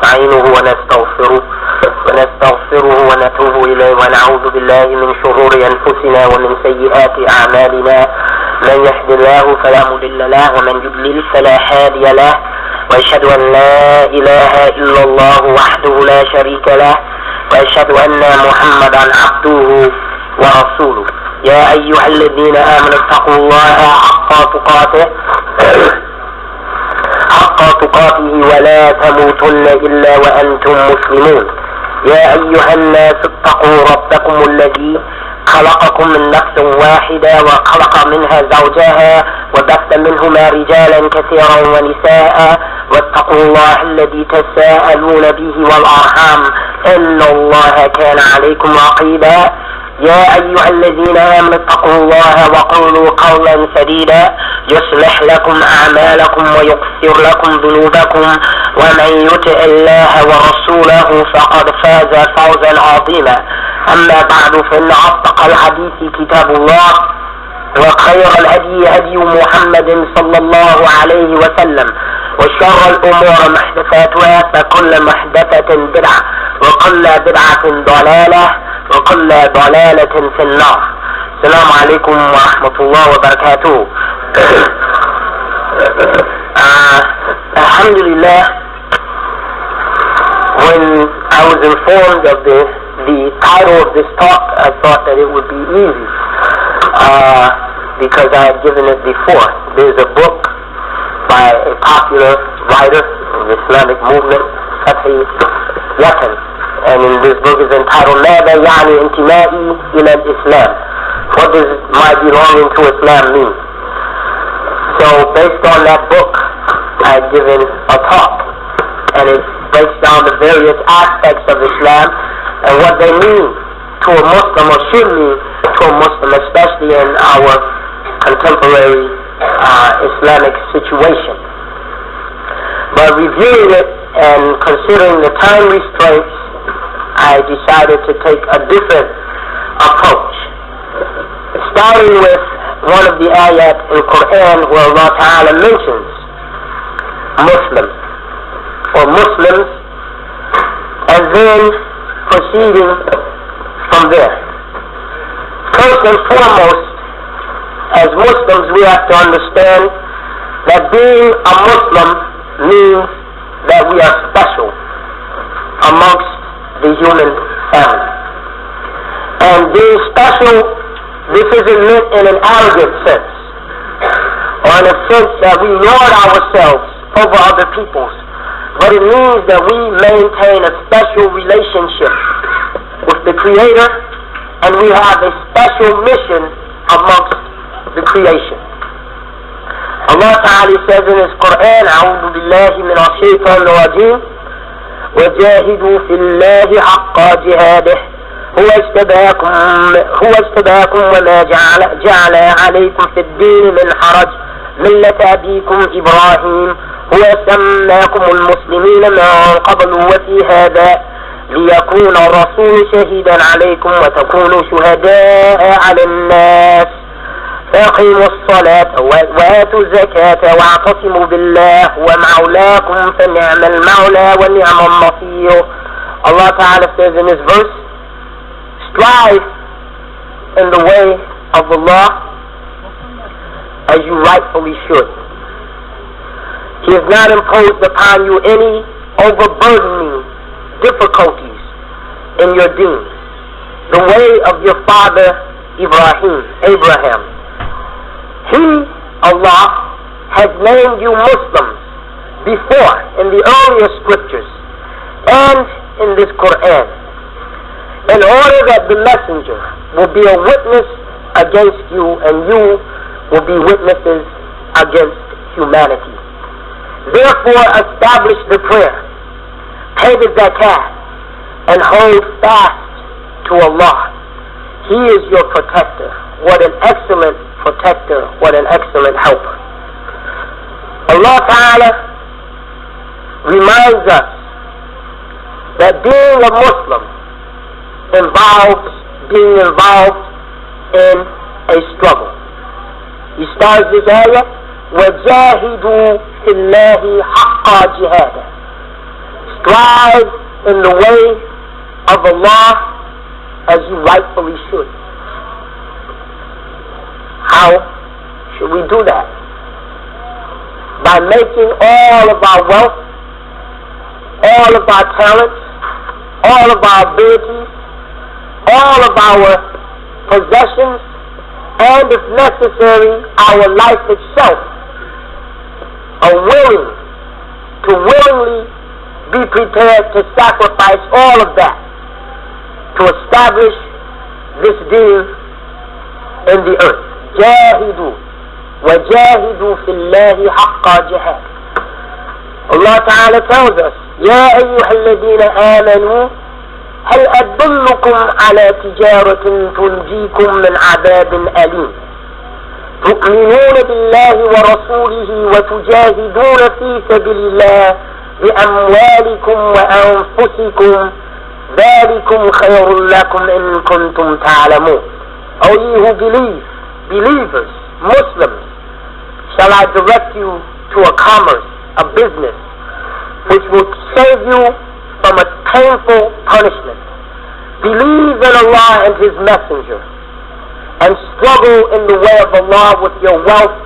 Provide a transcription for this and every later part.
ونستعينه ونستغفره ونتوب إليه ونعوذ بالله من شرور أنفسنا ومن سيئات أعمالنا. من يهد الله فلا مضل له ومن يضلل فلا هادي له. وأشهد أن لا إله إلا الله وحده لا شريك له وأشهد أن محمدا عبده ورسوله. يا أيها الذين آمنوا اتقوا الله حق تقاته ولا تموتن إلا وأنتم مسلمون. يا أيها الناس اتقوا ربكم الذي خلقكم من نفس واحدة وخلق منها زوجها وبث منهما رجالا كثيرا ونساء واتقوا الله الذي تساءلون به والأرحام إن الله كان عليكم رقيبا. يا أيها الذين آمنوا اتقوا الله وقولوا قولا سديدا يصلح لكم أعمالكم ويغفر لكم ذنوبكم ومن يطع الله ورسوله فقد فاز فوزا عظيما. أما بعد فإن أصدق الحديث كتاب الله وخير الهدي هدي محمد صلى الله عليه وسلم وشر الأمور محدثاتها فكل محدثة بدعة وكل بدعة ضلالة وكل ضلالة في النار. السلام عليكم ورحمة الله وبركاته. Alhamdulillah, when I was informed of the title of this talk, I thought that it would be easy because I had given it before. There's a book by a popular writer in the Islamic movement, Fatih Yakan, and in this book is entitled ماذا يعني انتمائي إلى الإسلام? What does my belonging to Islam mean? So based on that book, I've given a talk, and it breaks down the various aspects of Islam and what they mean to a Muslim, or should mean to a Muslim, especially in our contemporary Islamic situation. But reviewing it and considering the time restraints, I decided to take a different approach, starting with one of the ayat in Quran where Allah Ta'ala mentions Muslims or Muslims, and then proceeding from there. First and foremost, as Muslims we have to understand that being a Muslim means that we are special amongst the human family. And being special, this isn't meant in an arrogant sense, or in a sense that we lord ourselves over other people's, but it means that we maintain a special relationship with the Creator, and we have a special mission amongst the creation. Allah Ta'ala says in His Quran, أعوذ بالله من الشيطان الرجيم وجاهدوا في الله حق جهاده هو اجتباكم وما جعل عليكم في الدين من حرج ملة أبيكم إبراهيم هو سماكم المسلمين من قبل وفي هذا ليكون الرسول شهيدا عليكم وتكونوا شهداء على الناس فأقيموا الصلاة وآتوا الزكاة واعتصموا بالله ومولاكم فنعم المولى ونعم النصير. Allah Ta'ala says in this verse, strive in the way of Allah as you rightfully should. He has not imposed upon you any overburdening difficulties in your deen. The way of your father Abraham. He, Allah, has named you Muslims before in the earlier scriptures and in this Quran, in order that the messenger will be a witness against you and you will be witnesses against humanity. Therefore establish the prayer, pay the zakat, and hold fast to Allah. He is your protector. What an excellent protector, what an excellent helper. Allah Ta'ala reminds us that being a Muslim involves being involved in a struggle. He starts this ayah, وَجَاهِدُوا فِي اللَّهِ حَقَّ جِهَادًا. strive in the way of Allah as you rightfully should. How should we do that? By making all of our wealth, all of our talents, all of our abilities, all of our possessions, and if necessary, our life itself, are willing to willingly be prepared to sacrifice all of that to establish this deen in the earth. Jahidu wa jahidu fillahi haqqa jihad. Allah Ta'ala tells us, Ya ayyuhalladhina amanu هل أدلكم على تجارة تنجيكم من عذاب أليم تؤمنون بالله ورسوله وتجاهدون في سبيل الله بأموالكم وأنفسكم ذلكم خير لكم إن كنتم تعلمون. O ye who believe, believers, Muslims, shall I direct you to a commerce, a business, which will save you from a painful punishment. Believe in Allah and His Messenger, and struggle in the way of Allah with your wealth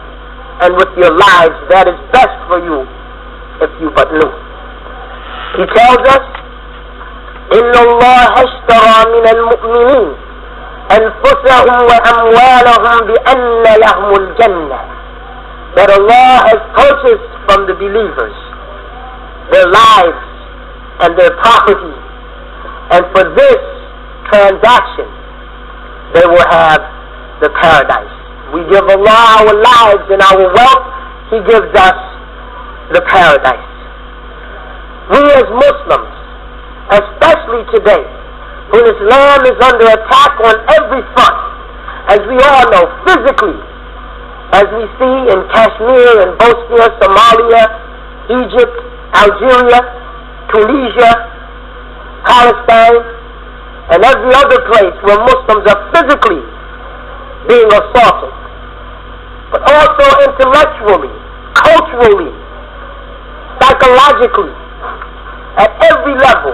and with your lives. That is best for you if you but knew. He tells us, إِنَّ اللَّهَ اشْتَرَى مِنَ الْمُؤْمِنِينَ أَنفُسَهُمْ وَأَمْوَالَهُمْ بِأَنَّ لَهُمُ الْجَنَّةِ. That Allah has purchased from the believers their lives and their property, and for this transaction they will have the paradise. We give Allah our lives and our wealth, He gives us the paradise. We as Muslims, especially today, when Islam is under attack on every front, as we all know, physically, as we see in Kashmir and Bosnia, Somalia, Egypt, Algeria, Tunisia, Palestine, and every other place where Muslims are physically being assaulted, but also intellectually, culturally, psychologically, at every level,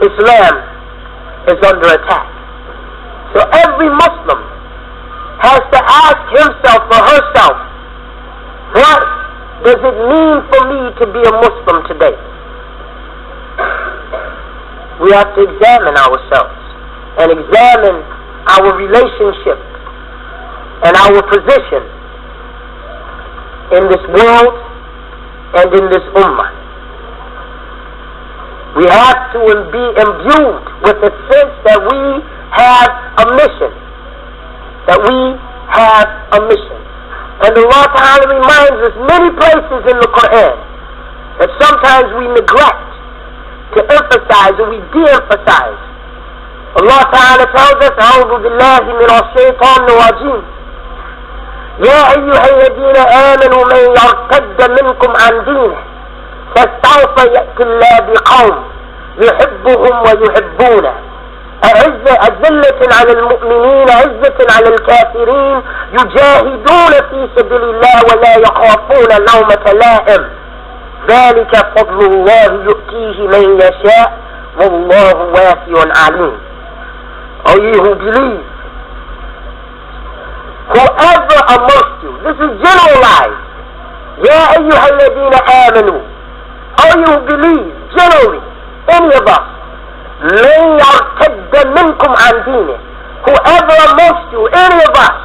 Islam is under attack. So every Muslim has to ask himself or herself, what does it mean for me to be a Muslim today? We have to examine ourselves and examine our relationship and our position in this world and in this ummah. We have to be imbued with the sense that we have a mission. That we have a mission. And Allah Ta'ala reminds us many places in the Quran that sometimes we neglect to emphasize or we de-emphasize. Allah Ta'ala tells us, أعوذ بالله من الشيطان الرجيم يا أيها الذين آمنوا من يرتد منكم عن دينه فسوف يأتي الله بقوم يحبهم ويحبونه أذلة على المؤمنين عزة على الكافرين يجاهدون في سبيل الله ولا يخافون لومة لائم ذلك فضل الله يؤتيه من يشاء والله واسع عليم. O ye who believe, whoever amongst you, this is generalized, يا أيها الذين آمنوا, O you who believe, generally, any of us, من يرتد منكم عن دينه, whoever amongst you, any of us,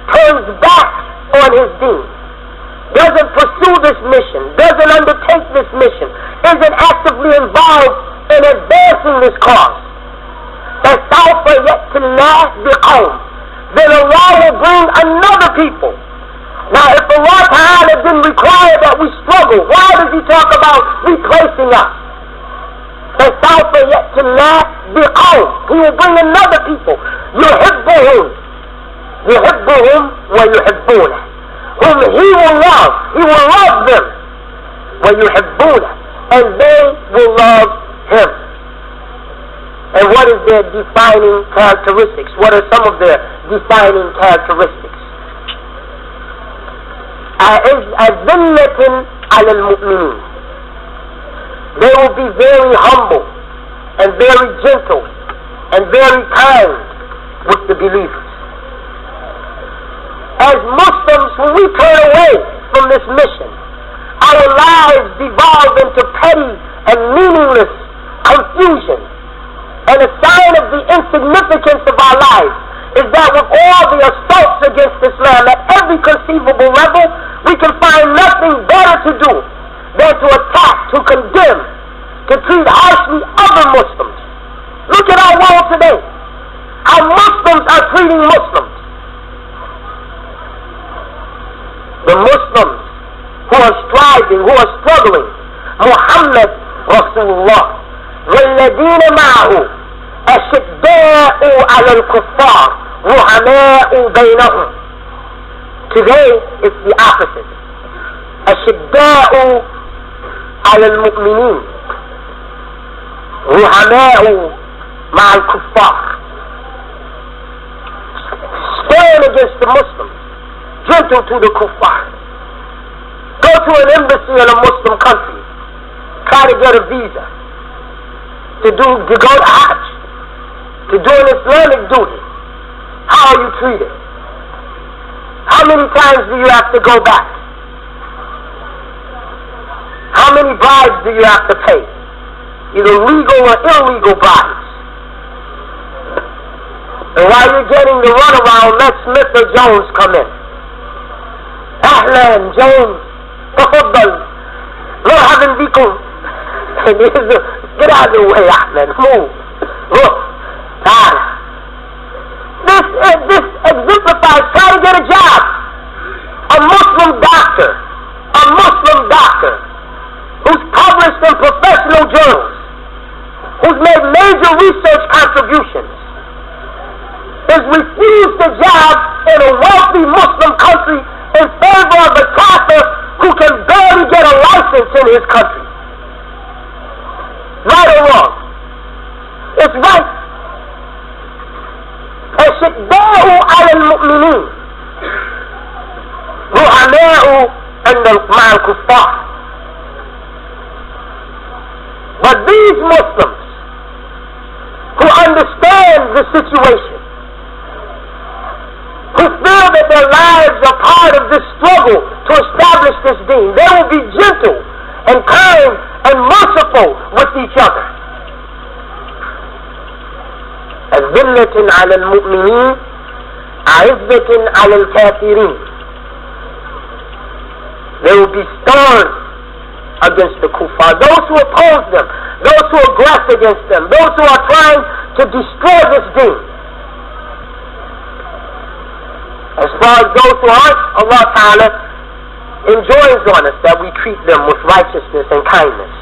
turns back on his deen, doesn't pursue this mission, doesn't undertake this mission, isn't actively involved in advancing this cause, فَسَوْفَ يَأْتِ اللَّهُ بِقَوْمٍ, then Allah will bring another people. Now if Allah Ta'ala didn't require that we struggle, why does He talk about replacing us? فَسَوْفَ يَأْتِ اللَّهُ بِقَوْمٍ, He will bring another people. يُحِبُّهُمْ وَيُحِبُّونَهُ, whom He will love them. وَيُحِبُّونَهُ, and they will love Him. And what is their defining characteristics? What are some of their defining characteristics? أذلة على المؤمنين, They will be very humble and very gentle and very kind with the believers. As Muslims, when we turn away from this mission, our lives devolve into petty and meaningless confusion. And a sign of the insignificance of our lives is that with all the assaults against Islam at every conceivable level, we can find nothing better to do than to attack, to condemn, to treat harshly other Muslims. Look at our world today. How Muslims are treating Muslims. The Muslims who are striving, who are struggling, Muhammad Rasulullah, وَالَّذِينَ مَعَهُ أَشِدَّاءُ عَلَى الْكُفَّارِ رُحَمَاءُ بَيْنَهُمْ. Today it's the opposite. أَشِدَّاءُ عَلَى الْمُؤْمِنِينَ رُحَمَاءُ مَعَ الْكُفَّارِ. Stand against the Muslims, gentle to the kuffar. Go to an embassy in a Muslim country, try to get a visa, to go to Hajj, to do an Islamic duty. How are you treated? How many times do you have to go back? How many bribes do you have to pay? Either legal or illegal bribes. And while you're getting the runaround, let Smith or Jones come in. Ahlan, Jones, تفضل, مرحبا بكم. Get out of the way, Ahmed. Move. Look. This exemplifies, try to get a job. A Muslim doctor who's published in professional journals, who's made major research contributions, is refused a job in a wealthy Muslim country in favor of a kafir who can barely get a license in his country. Right or wrong? It's right. أشداء على المؤمنين رحماء مع الكفار. But these Muslims who understand the situation, who feel that their lives are part of this struggle to establish this deen, they will be gentle and kind and merciful with each other. أذلة على المؤمنين أعزة على الكافرين. They will be stern against the kuffar, those who oppose them, those who aggress against them, those who are trying to destroy this deen. As far as those who aren't, Allah Ta'ala enjoins on us that we treat them with righteousness and kindness.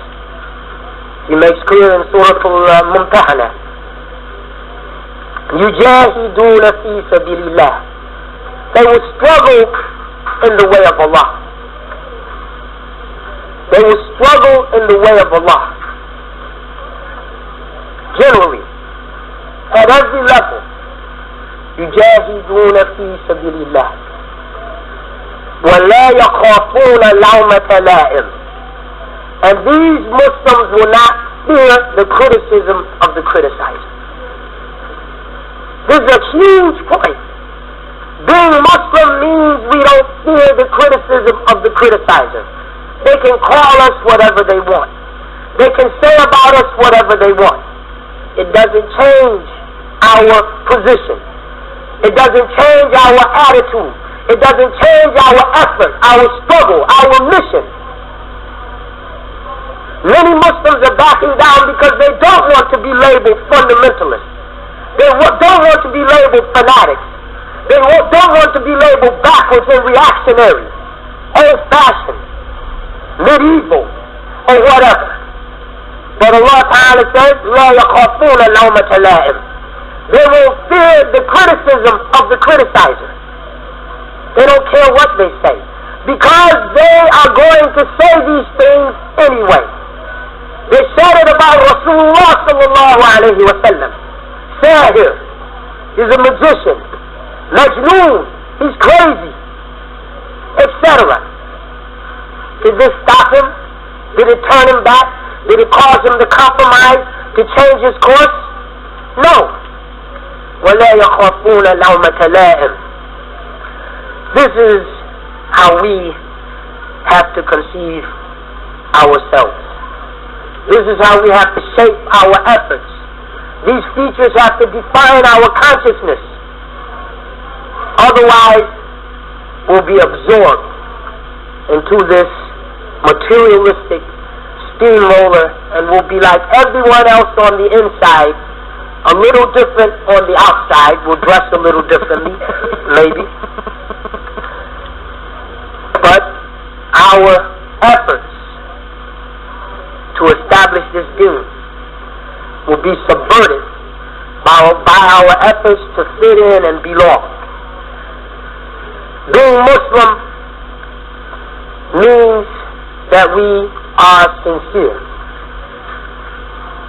He makes clear in Surah Al-Mumtahana, يُجَاهِدُونَ فِي سَبِيلِ اللَّهِ. They will struggle in the way of Allah. They will struggle in the way of Allah. Generally, at every level, يُجَاهِدُونَ فِي سَبِيلِ اللَّهِ وَلَا يَخَافُونَ لَوْمَةَ لَائِمٍ. And these Muslims will not fear the criticism of the criticizer. This is a huge point. Being Muslim means we don't fear the criticism of the criticizer. They can call us whatever they want. They can say about us whatever they want. It doesn't change our position. It doesn't change our attitude. It doesn't change our effort, our struggle, our mission. Many Muslims are backing down because they don't want to be labeled fundamentalists. They don't want to be labeled fanatics. They don't want to be labeled backwards and reactionary, old-fashioned, medieval, or whatever. But Allah Ta'ala says, لَا يَخَافُونَ لَوْمَةَ لَائِمٍ. They will fear the criticism of the criticizer. They don't care what they say, because they are going to say these things anyway. They said it about Rasulullah sallallahu alayhi wa sallam. Sahir, he's a magician. Majnoon, he's crazy, etc. Did this stop him? Did it turn him back? Did it cause him to compromise, to change his course? No. وَلَا يَخَافُونَ لَوْمَةَ لَائِمٍ. This is how we have to conceive ourselves. This is how we have to shape our efforts. These features have to define our consciousness. Otherwise, we'll be absorbed into this materialistic steamroller and we'll be like everyone else on the inside, a little different on the outside. We'll dress a little differently, maybe. But our efforts to establish this deen will be subverted by our efforts to fit in and belong. Being Muslim means that we are sincere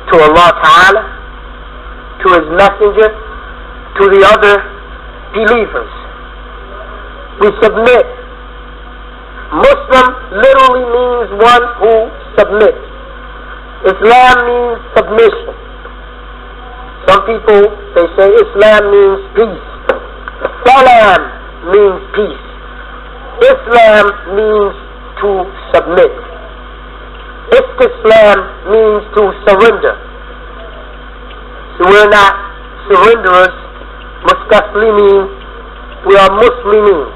to Allah Ta'ala, to His Messenger, to the other believers. We submit. Muslim literally means one who submits. Islam means submission. Some people, they say Islam means peace. Salam means peace. Islam means to submit. Istislam means to surrender. So we're not surrenderers. Mustaslimin. We are Muslimin.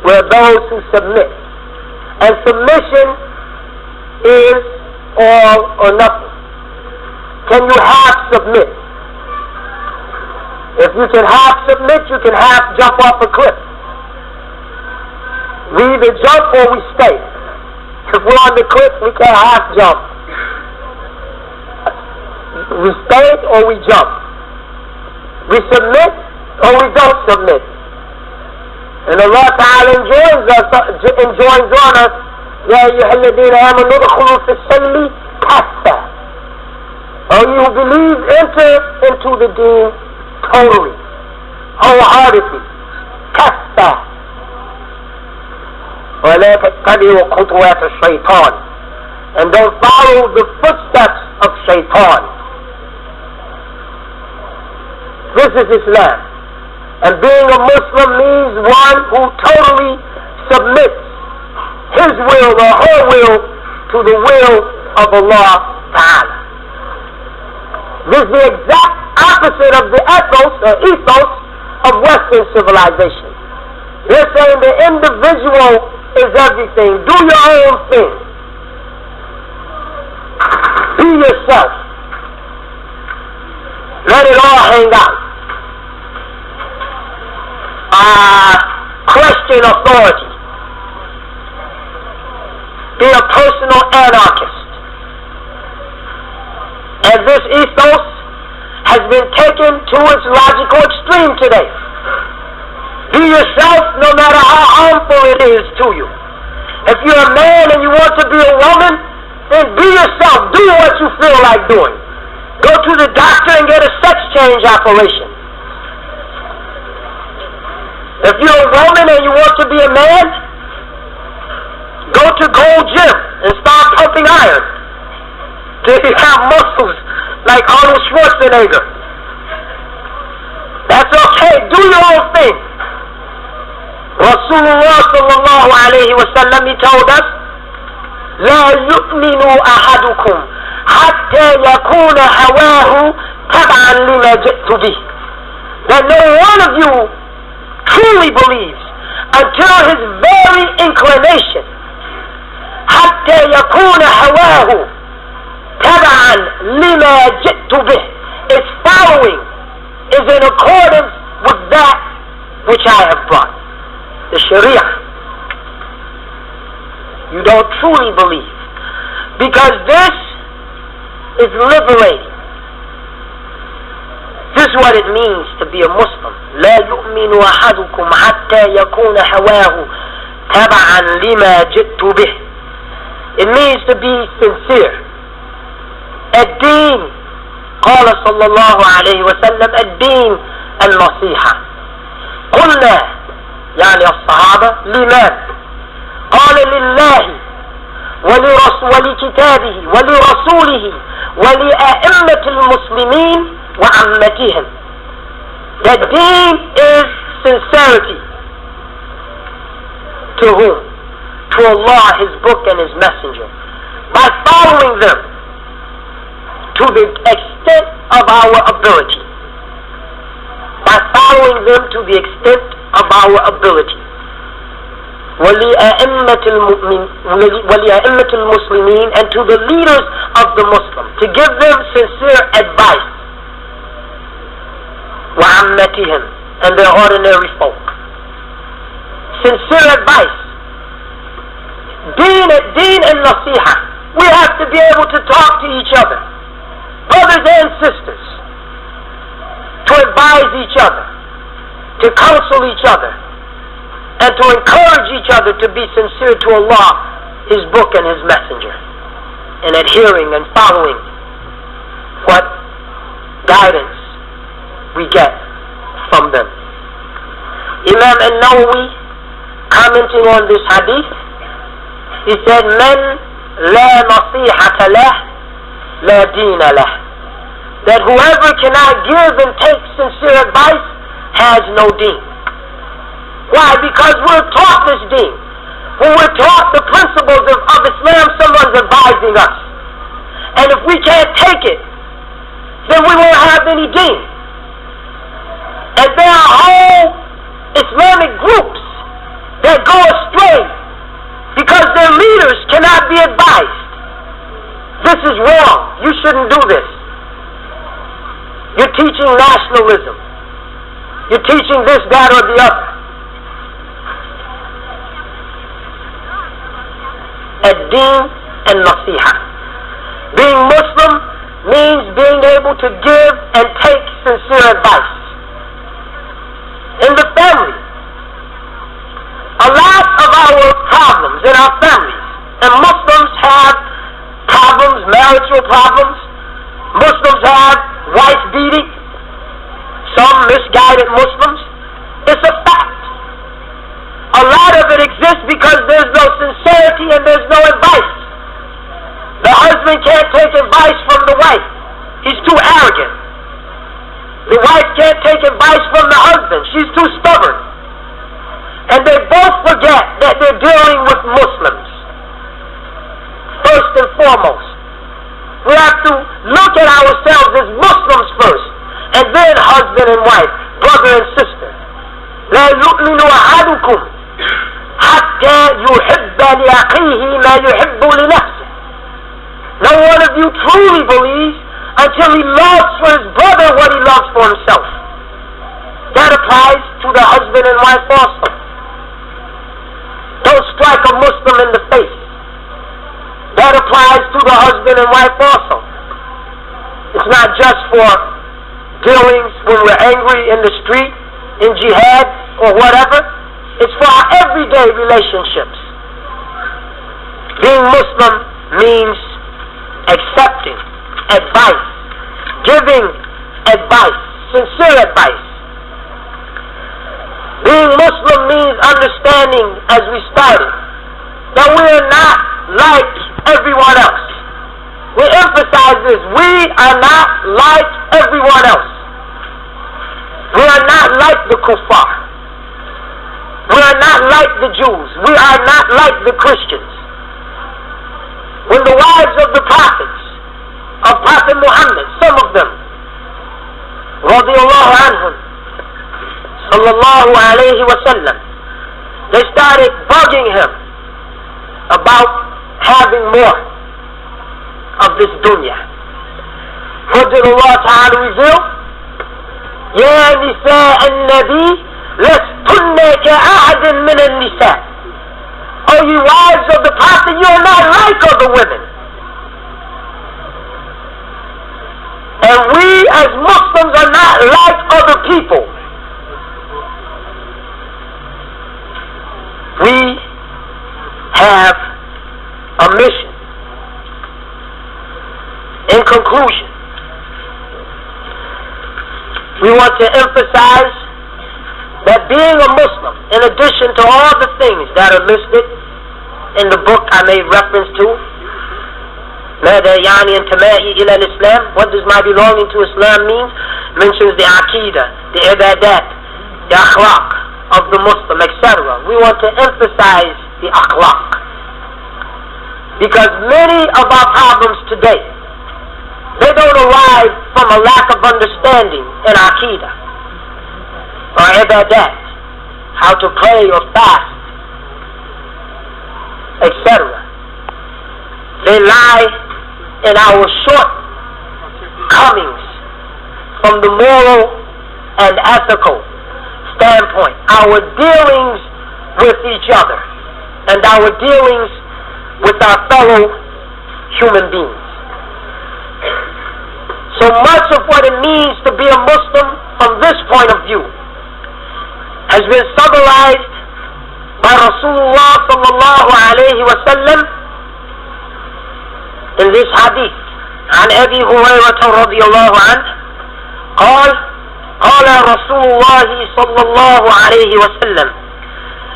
We're those who submit. And submission is all or nothing. Can you half submit? If you can half submit, you can half jump off a cliff. We either jump or we stay. If we're on the cliff, we can't half jump. We stay or we jump. We submit or we don't submit. And Allah Ta'ala enjoins on us, يَا أَيُّهَا الَّذِينَ آمَنُوا ادْخُلُوا فِي السِّلْمِ كَافَّةً. Oh, you believe, enter into the deen totally, wholeheartedly. كَافَّةً. وَلَا تَتَّبِعُوا خُطُوَاتِ الشَّيْطَانِ. And don't follow the footsteps of Shaitan. This is Islam. And being a Muslim means one who totally submits his will or her will to the will of Allah Ta'ala. This is the exact opposite of the ethos of Western civilization. They're saying the individual is everything. Do your own thing. Be yourself. Let it all hang out. Question authority. Be a personal anarchist. And this ethos has been taken to its logical extreme today. Be yourself no matter how harmful it is to you. If you're a man and you want to be a woman, then be yourself. Do what you feel like doing. Go to the doctor and get a sex change operation. If you're a woman and you want to be a man, go to Gold Gym and start pumping iron. Then you have muscles like Arnold Schwarzenegger. That's okay. Do your own thing. Rasulullah sallallahu alayhi wa sallam, he told us, لا يؤمن أحدكم حتى يكون هواه تبعا لما جئت به. That no one of you truly believes until his very inclination حتى يكون هواه تبعا لما جئت به is following, is in accordance with that which I have brought, the Sharia. You don't truly believe, because this is liberating. This is what it means to be a Muslim. لا يؤمن أحدكم حتى يكون هواه تبعا لما جئت به. It means to be sincere. الدين قال صلى الله عليه وسلم الدين النصيحة. قلنا يعني الصحابة لمن؟ قال لله ولكتابه ولرسوله ولأئمة المسلمين وعامتهم. That deen is sincerity. To whom? To Allah, His book and His messenger. By following them to the extent of our ability. By following them to the extent of our ability. وَلِأَئِمَّةِ الْمُسْلِمِينَ, and to the leaders of the Muslims, to give them sincere advice. وَعَمَّتِهِمْ, and their ordinary folk. Sincere advice. Deen and nasiha. We have to be able to talk to each other, brothers and sisters, to advise each other, to counsel each other, and to encourage each other to be sincere to Allah, His book and His messenger, and adhering and following what guidance we get from them. Imam al-Nawawi, commenting on this hadith, he said, "Man la nasihata lah, la deena lah." That whoever cannot give and take sincere advice has no deen. Why? Because we're taught this deen. When we're taught the principles of Islam, someone's advising us. And if we can't take it, then we won't have any deen. And there are whole Islamic groups that go astray because their leaders cannot be advised. This is wrong. You shouldn't do this. You're teaching nationalism. You're teaching this, that, or the other. Ad-Deen and Nasiha. Being Muslim means being able to give and take sincere advice. In the family, a lot of our problems in our families, and Muslims have problems, marital problems. Muslims have wife beating. Some misguided Muslims. It's a fact. A lot of it exists because there's no sincerity and there's no advice. The husband can't take advice from the wife. He's too arrogant. The wife can't take advice from the husband. She's too stubborn. And they both forget that they're dealing with Muslims. First and foremost. We have to look at ourselves as Muslims first, and then husband and wife, brother and sister. لا يؤمن أحدكم حتى يحب لأخيه ما يحب لنفسه. No one of you truly believes until he loves for his brother what he loves for himself. That applies to the husband and wife also. Don't strike a Muslim in the face. That applies to the husband and wife also. It's not just for dealings when we're angry in the street, in jihad, or whatever. It's for our everyday relationships. Being Muslim means accepting advice, giving advice, sincere advice. Being Muslim means understanding, as we started, that we are not like everyone else. We emphasize this. We are not like everyone else. We are not like the kuffar. We are not like the Jews. We are not like the Christians. When the wives of the prophets, of Prophet Muhammad, some of them, radiyallahu anhum, sallallahu alayhi wa sallam, they started bugging him about having more of this dunya. What did Allah Ta'ala reveal? يا نساء النبي لستن كأحد من النساء. O you wives of the Prophet, you are not like other women. And we as Muslims are not like other people. We have a mission. In conclusion, we want to emphasize that being a Muslim, in addition to all the things that are listed, in the book I made reference to, ماذا يعني انتمائي إلى الإسلام, what does my belonging to Islam mean, mentions the aqidah, the ibadat, the akhlaq of the Muslim, etc. We want to emphasize the akhlaq, because many of our problems today, they don't arise from a lack of understanding in aqidah or ibadat, how to pray or fast, etc. They lie in our shortcomings from the moral and ethical standpoint, our dealings with each other and our dealings with our fellow human beings. So much of what it means to be a Muslim from this point of view has been summarized by Rasulullah sallallahu alayhi wa sallam in this hadith. عن أبي هريرة رضي الله عنه قال قال رسول الله صلى الله عليه وسلم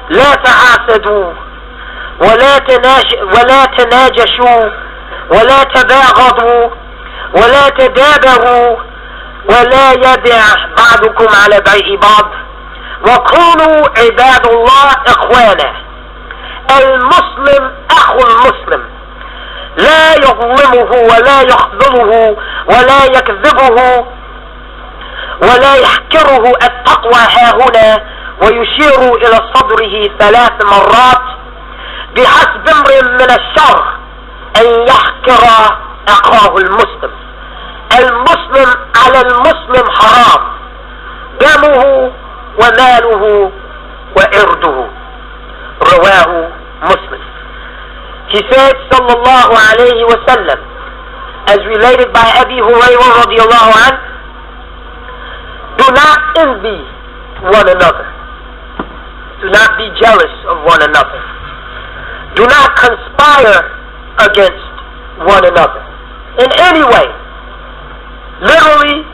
لا تحاسدوا ولا تناجشوا ولا تباغضوا ولا تدابروا ولا يبع بعضكم على بيع بعض وكونوا عباد الله إخوانا. المسلم أخو المسلم لا يظلمه ولا يخذله ولا يكذبه ولا يحكره. التقوى هاهنا ويشير إلى صدره 3 مرات بحسب امرئ من الشر أن يحكر أخاه المسلم. المسلم على المسلم حرام دمه وماله وإرده. رواه Muslim. He said sallallahu alayhi wa sallam, as related by Abi Hurairah radiyallahu anhu, do not envy one another. Do not be jealous of one another. Do not conspire against one another in any way. Literally,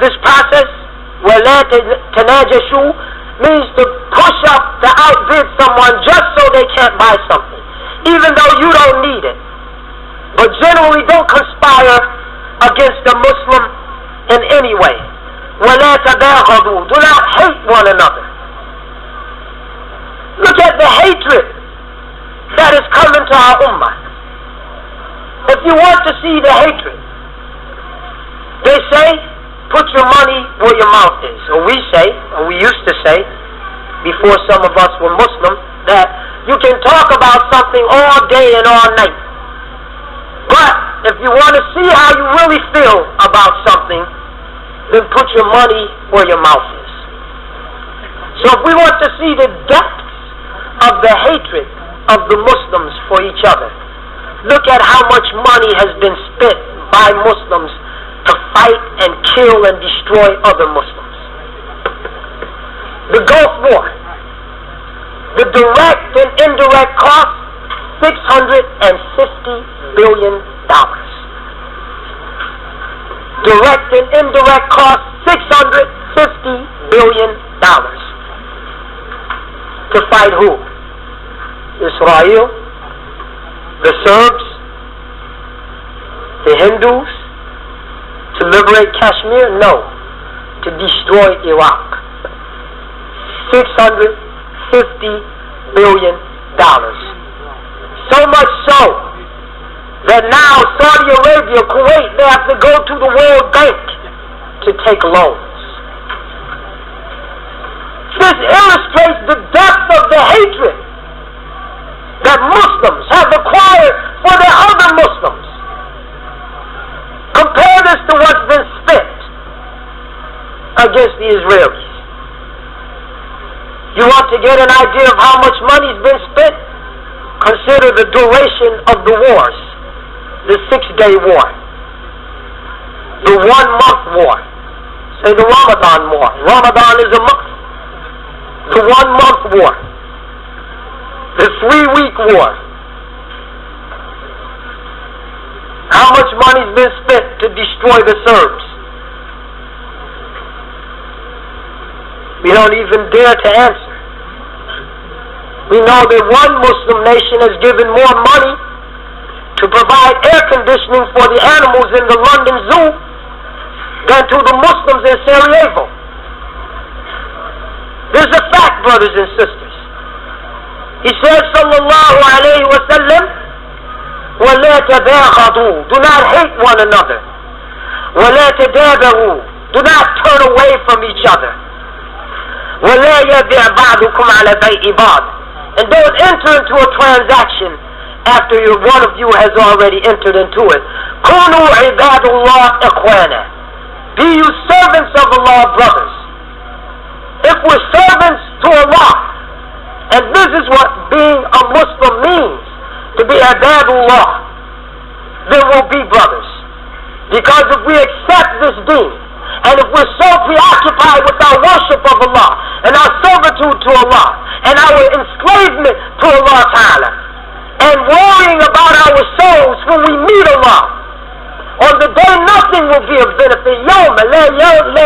this process, وَلَا تَنَاجَشُوا, means to push up to outbid someone just so they can't buy something, even though you don't need it. But generally, don't conspire against a Muslim in any way. وَلَا تَبَاغَضُوا, do not hate one another. Look at the hatred that is coming to our ummah. If you want to see the hatred, they say, put your money where your mouth is. Or we say, or we used to say, before some of us were Muslim, that you can talk about something all day and all night. But if you want to see how you really feel about something, then put your money where your mouth is. So if we want to see the depths of the hatred of the Muslims for each other, look at how much money has been spent by Muslims to fight and kill and destroy other Muslims. The Gulf War, the direct and indirect cost, $650 billion. Direct and indirect cost, $650 billion. To fight who? Israel, the Serbs, the Hindus, to liberate Kashmir? No. To destroy Iraq. $650 billion. So much so that now Saudi Arabia, Kuwait, they have to go to the World Bank to take loans. This illustrates the depth of the hatred that Muslims have acquired for their other Muslims. Compare this to what's been spent against the Israelis. You want to get an idea of how much money's been spent? Consider the duration of the wars. The 6-day war. The 1-month war. Say the Ramadan war. Ramadan is a month. The 1-month war. The 3-week war. How much money's been spent to destroy the Serbs? We don't even dare to answer. We know that one Muslim nation has given more money to provide air conditioning for the animals in the London Zoo than to the Muslims in Sarajevo. This is a fact, brothers and sisters. He says, sallallahu alayhi wa sallam, وَلَا تَبَاغَضُوا, do not hate one another. وَلَا تَدَابَرُوا, do not turn away from each other. وَلَا يَبِعْ بَعْضُكُمْ عَلَى بَيْءِ بَعْضٍ, and don't enter into a transaction after one of you has already entered into it. كُونُوا عِبَادُ اللَّهِ إِخْوَانًا, be you servants of Allah, brothers. If we're servants to Allah, and this is what being a Muslim means, to be ibadullah, then we'll be brothers. Because if we accept this deen, and if we're so preoccupied with our worship of Allah, and our servitude to Allah, and our enslavement to Allah Ta'ala, and worrying about our souls when we meet Allah, on the day nothing will be of benefit. يَوْمَ لَا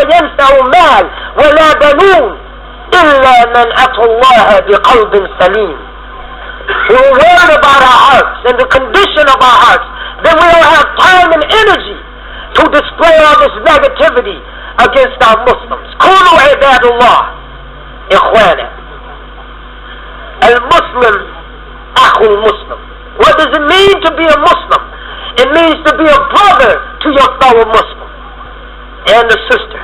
يَنْفَعُ مَالٌ وَلَا بَنُونَ إِلَّا مَنْ أَتَى اللَّهَ بِقَلْبٍ سَلِيمٍ. We're worried about our hearts and the condition of our hearts. Then we don't have time and energy to display all this negativity against our Muslims. كُونُوا عِبَادُ اللَّهِ إِخْوَانًا. Al-Muslim أَخُو الْمُسْلِم. What does it mean to be a Muslim? It means to be a brother to your fellow Muslim and a sister.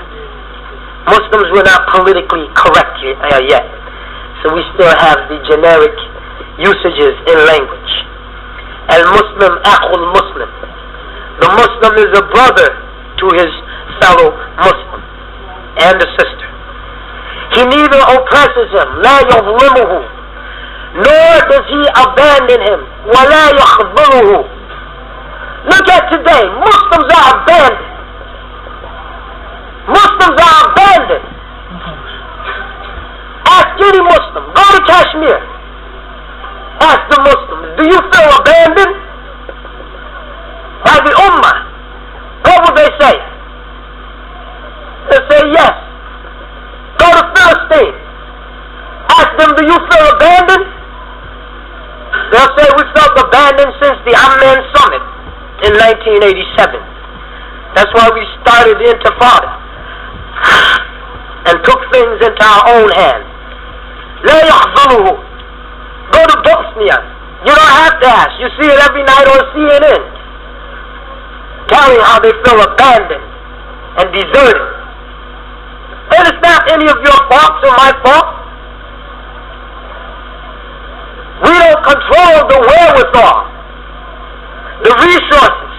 Muslims were not politically correct yet, so we still have the generic usages in language. Al-Muslim Akhul Muslim. The Muslim is a brother to his fellow Muslim and a sister. He neither oppresses him, لا يظلمه, nor does he abandon him, ولا يخذله. Look at today, Muslims are abandoned. Muslims are abandoned. Ask any Muslim. Go to Kashmir. Ask the Muslims, do you feel abandoned by the Ummah? What will they say? They'll say yes. Go to Philistine. Ask them, do you feel abandoned? They'll say we felt abandoned since the Amman Summit in 1987. That's why we started the Intifada and took things into our own hands. لا يحضره. Go to Bosnia. You don't have to ask. You see it every night on CNN, telling how they feel abandoned and deserted. And it's not any of your faults or my fault. We don't control the wherewithal, the resources.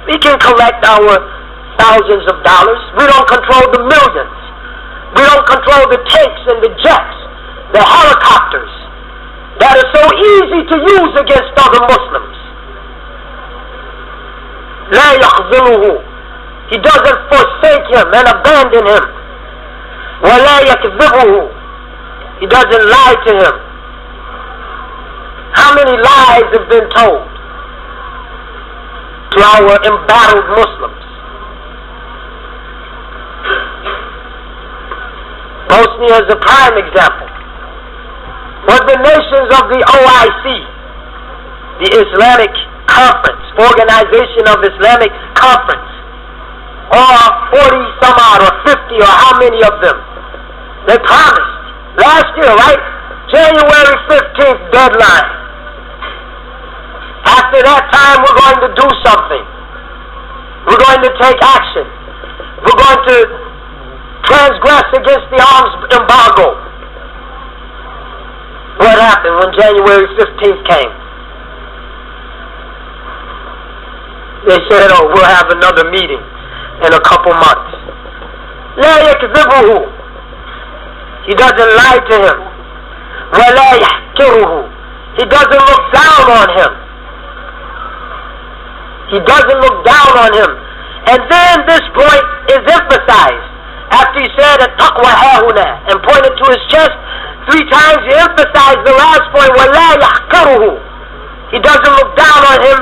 We can collect our thousands of dollars. We don't control the millions. We don't control the tanks and the jets, the helicopters that are so easy to use against other Muslims. لا يخذله. He doesn't forsake him and abandon him. ولا يكذبه. He doesn't lie to him. How many lies have been told to our embattled Muslims? Bosnia is a prime example. Was the nations of the OIC, the Islamic Conference, Organization of Islamic Conference, or 40 some odd or 50 or how many of them, they promised last year, right? January 15th deadline. After that time, we're going to do something. We're going to take action. We're going to transgress against the arms embargo. What happened when January 15th came? They said, oh, we'll have another meeting in a couple months. لا يكذبه. He doesn't lie to him. ولا يحكره. He doesn't look down on him. He doesn't look down on him. And then this point is emphasized. After he said التقوى هاهنا and pointed to his chest 3 times, he emphasized the last point, ولا يحكره. He doesn't look down on him.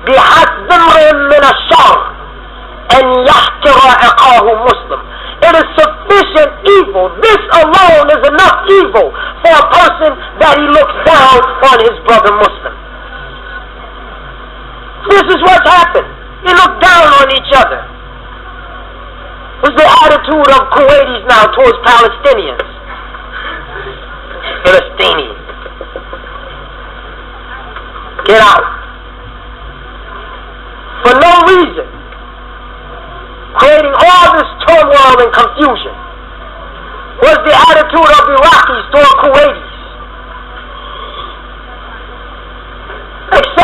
بحسب امرئ من الشر أن يحكر أخاه مسلم. It is sufficient sufficient evil. This alone is enough evil for a person that he looks down on his brother Muslim. This is what's happened. They look down on each other. What's the attitude of Kuwaitis now towards Palestinians? Palestinians. Get out. For no reason. Creating all this turmoil and confusion. What's the attitude of Iraqis toward Kuwaitis? Etc.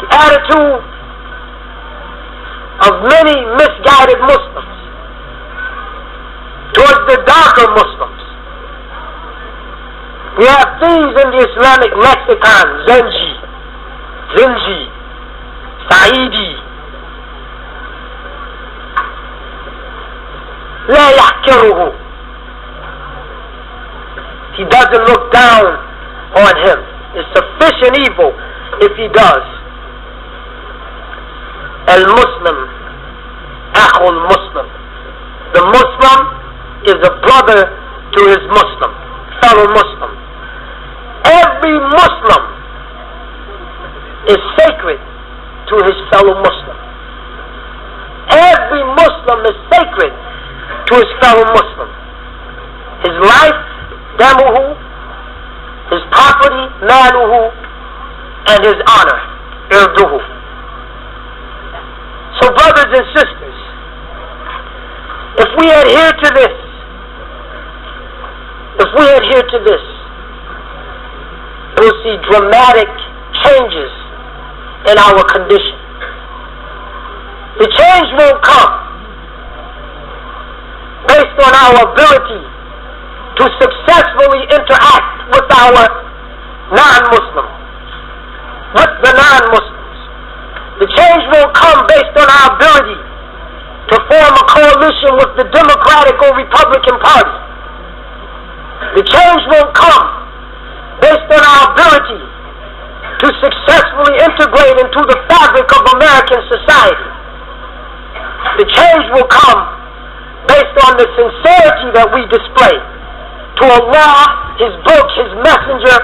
The attitude of many misguided Muslims towards the darker Muslims. We have things in the Islamic lexicon: Zenji, Zinji, Saidi, La yahkiruhu. He doesn't look down on him. It's sufficient evil if he does. Al-Muslim, Akhul Muslim. The Muslim is a brother to his Muslim, fellow Muslim. Every Muslim is sacred to his fellow Muslim. Every Muslim is sacred to his fellow Muslim. His life, damuhu, his property, maluhu, and his honor, irduhu. So brothers and sisters, if we adhere to this, we'll see dramatic changes in our condition. The change won't come based on our ability to successfully interact with our non-Muslim, with the non-Muslims. The change won't come based on our ability to form a coalition with the Democratic or Republican Party. The change won't come based on our ability to successfully integrate into the fabric of American society. The change will come based on the sincerity that we display to Allah, His book, His messenger,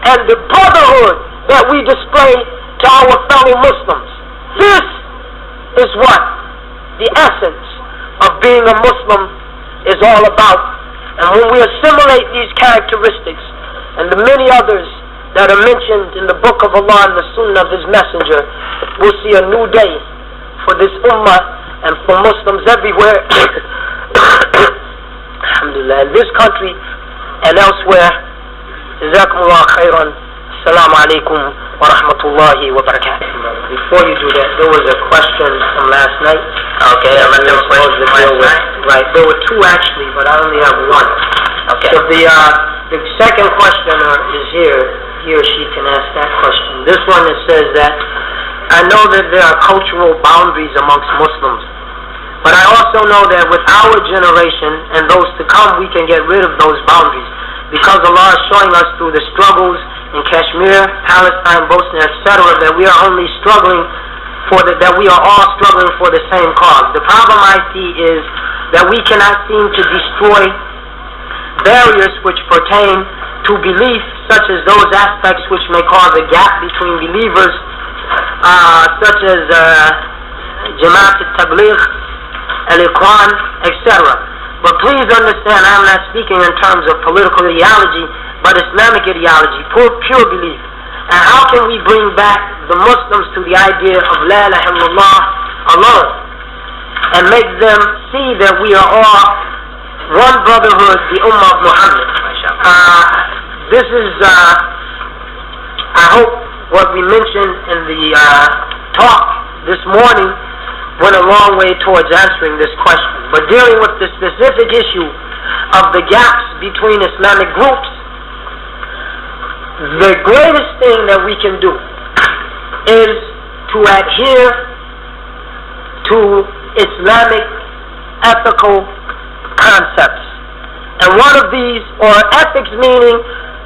and the brotherhood that we display to our fellow Muslims. This is what the essence of being a Muslim is all about. And when we assimilate these characteristics and the many others that are mentioned in the book of Allah and the Sunnah of His messenger, we'll see a new day for this ummah and for Muslims everywhere. Alhamdulillah, in this country and elsewhere. Jazakumullah khairan. Assalamu alaikum wa rahmatullahi wa barakatuh. Before you do that, there was a question from last night. Okay, I read the question from last night. Right, there were two actually, but I only have one. Okay. So the second questioner is here. He or she can ask that question. This one, it says that, I know that there are cultural boundaries amongst Muslims, but I also know that with our generation and those to come, we can get rid of those boundaries, because Allah is showing us through the struggles in Kashmir, Palestine, Bosnia, etc., that we are only struggling that we are all struggling for the same cause. The problem I see is that we cannot seem to destroy barriers which pertain to belief, such as those aspects which may cause a gap between believers, such as Jamaat al-Tabligh, al-Ikhwan, etc. But please understand, I am not speaking in terms of political ideology, but Islamic ideology, pure belief. And how can we bring back the Muslims to the idea of La ilaha illallah alone, and make them see that we are all one brotherhood, the Ummah of Muhammad? This is, I hope what we mentioned in the talk this morning went a long way towards answering this question. But dealing with the specific issue of the gaps between Islamic groups, the greatest thing that we can do is to adhere to Islamic ethical concepts. And one of these, or ethics meaning,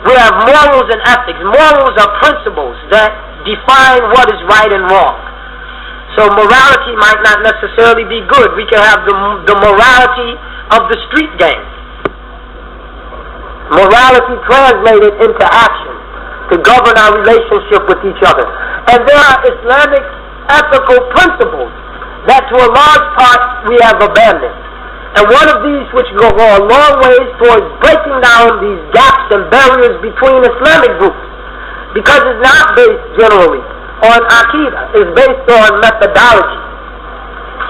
we have morals and ethics. Morals are principles that define what is right and wrong. So morality might not necessarily be good. We can have the morality of the street gang. Morality translated into action to govern our relationship with each other. And there are Islamic ethical principles that to a large part we have abandoned. And one of these which go a long ways towards breaking down these gaps and barriers between Islamic groups, because it's not based generally on Aqidah, it's based on methodology.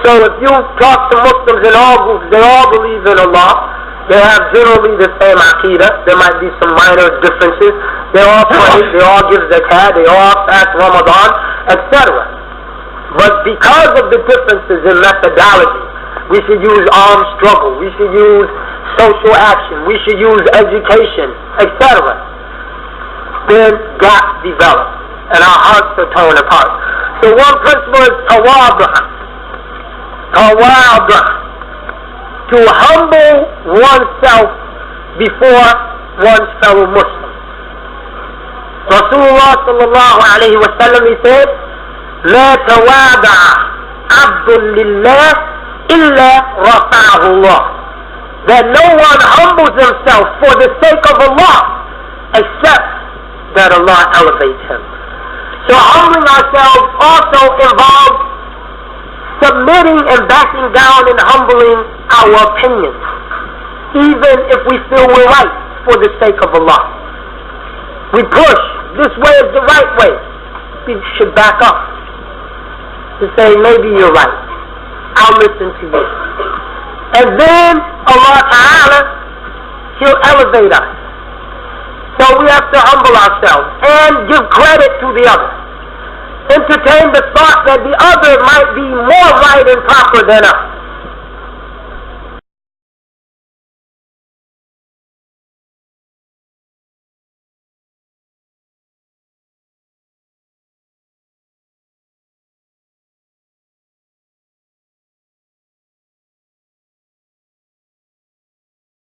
So if you talk to Muslims in all groups, they all believe in Allah. They have generally the same Aqidah. There might be some minor differences. They all pray, they all give zakat, they all fast Ramadan, etc. But because of the differences in methodology, we should use armed struggle, we should use social action, we should use education, etc. Then gaps develop, and our hearts are torn apart. So one principle is tawaduh. To humble oneself before one's fellow Muslim. Rasulullah sallallahu alayhi wa sallam, he said, لا توادع عبد لله إلا رفعه الله. That no one humbles himself for the sake of Allah except that Allah elevates him. So humbling ourselves also involves submitting and backing down and humbling our opinions, even if we feel we're right, for the sake of Allah. We push, this way is the right way. We should back up to say, maybe you're right, I'll listen to you. And then Allah Ta'ala, He'll elevate us. So we have to humble ourselves and give credit to the other. Entertain the thought that the other might be more right and proper than us.